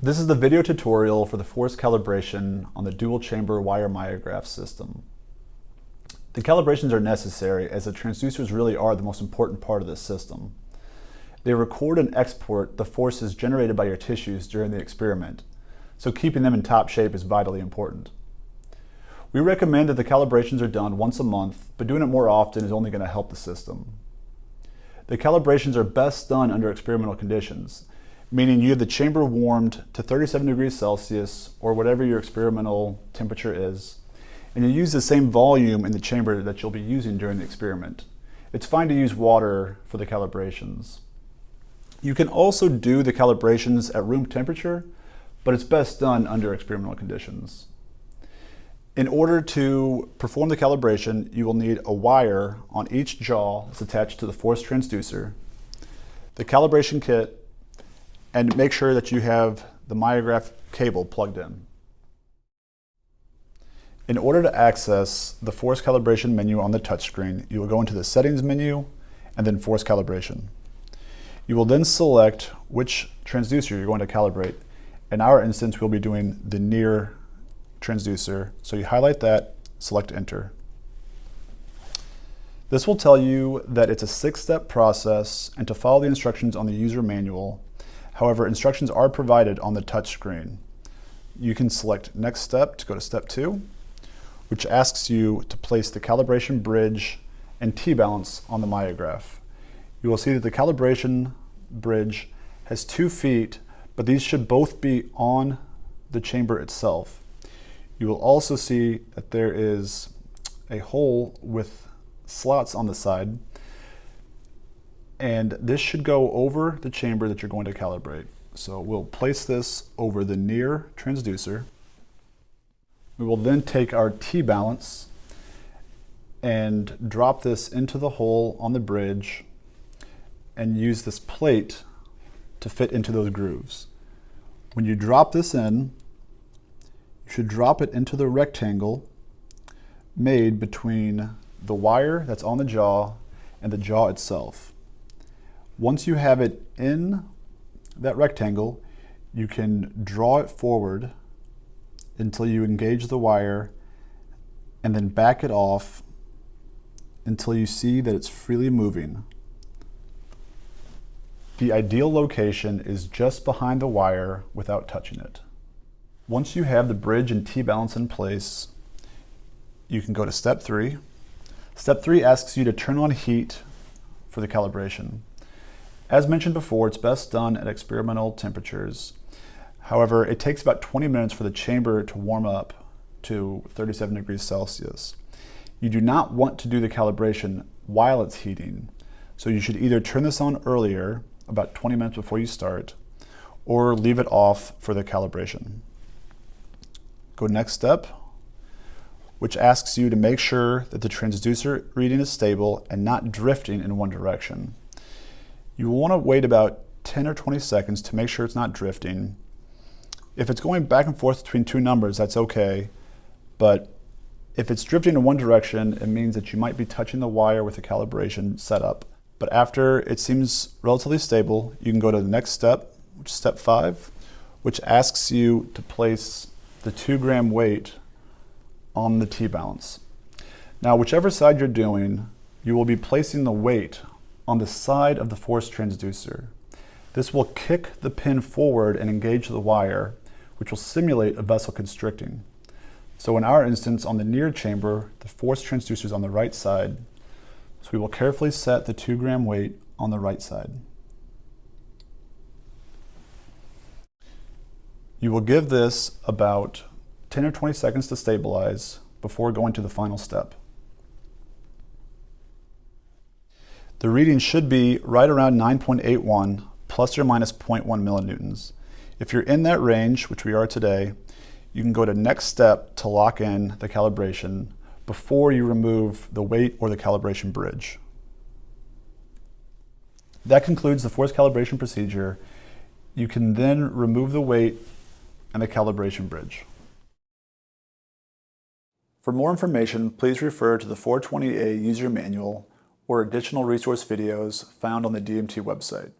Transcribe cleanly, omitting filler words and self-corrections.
This is the video tutorial for the force calibration on the dual chamber wire myograph system. The calibrations are necessary as the transducers really are the most important part of this system. They record and export the forces generated by your tissues during the experiment, so keeping them in top shape is vitally important. We recommend that the calibrations are done once a month, but doing it more often is only going to help the system. The calibrations are best done under experimental conditions, meaning you have the chamber warmed to 37 degrees Celsius or whatever your experimental temperature is, and you use the same volume in the chamber that you'll be using during the experiment. It's fine to use water for the calibrations. You can also do the calibrations at room temperature, but it's best done under experimental conditions. In order to perform the calibration, you will need a wire on each jaw that's attached to the force transducer, the calibration kit, and make sure that you have the Myograph cable plugged in. In order to access the force calibration menu on the touchscreen, you will go into the settings menu and then force calibration. You will then select which transducer you're going to calibrate. In our instance, we'll be doing the near transducer. So you highlight that, select enter. This will tell you that it's a 6-step process and to follow the instructions on the user manual. However, instructions are provided on the touchscreen. You can select next step to go to step 2, which asks you to place the calibration bridge and T-balance on the myograph. You will see that the calibration bridge has 2 feet, but these should both be on the chamber itself. You will also see that there is a hole with slots on the side, and this should go over the chamber that you're going to calibrate. So we'll place this over the near transducer. We will then take our T-balance and drop this into the hole on the bridge and use this plate to fit into those grooves. When you drop this in, you should drop it into the rectangle made between the wire that's on the jaw and the jaw itself. Once you have it in that rectangle, you can draw it forward until you engage the wire and then back it off until you see that it's freely moving. The ideal location is just behind the wire without touching it. Once you have the bridge and T-balance in place, you can go to step 3. Step 3 asks you to turn on heat for the calibration. As mentioned before, it's best done at experimental temperatures. However, it takes about 20 minutes for the chamber to warm up to 37 degrees Celsius. You do not want to do the calibration while it's heating, so you should either turn this on earlier, about 20 minutes before you start, or leave it off for the calibration. Go next step, which asks you to make sure that the transducer reading is stable and not drifting in one direction. You will want to wait about 10 or 20 seconds to make sure it's not drifting. If it's going back and forth between 2 numbers, that's okay, but if it's drifting in one direction, it means that you might be touching the wire with the calibration setup. But after it seems relatively stable, you can go to the next step, which is step 5, which asks you to place the 2-gram weight on the T-balance. Now, whichever side you're doing, you will be placing the weight on the side of the force transducer. This will kick the pin forward and engage the wire, which will simulate a vessel constricting. So in our instance, on the near chamber, the force transducer is on the right side, so we will carefully set the 2-gram weight on the right side. You will give this about 10 or 20 seconds to stabilize before going to the final step. The reading should be right around 9.81 plus or minus 0.1 millinewtons. If you're in that range, which we are today, you can go to next step to lock in the calibration before you remove the weight or the calibration bridge. That concludes the force calibration procedure. You can then remove the weight and the calibration bridge. For more information, please refer to the 420A user manual or additional resource videos found on the DMT website.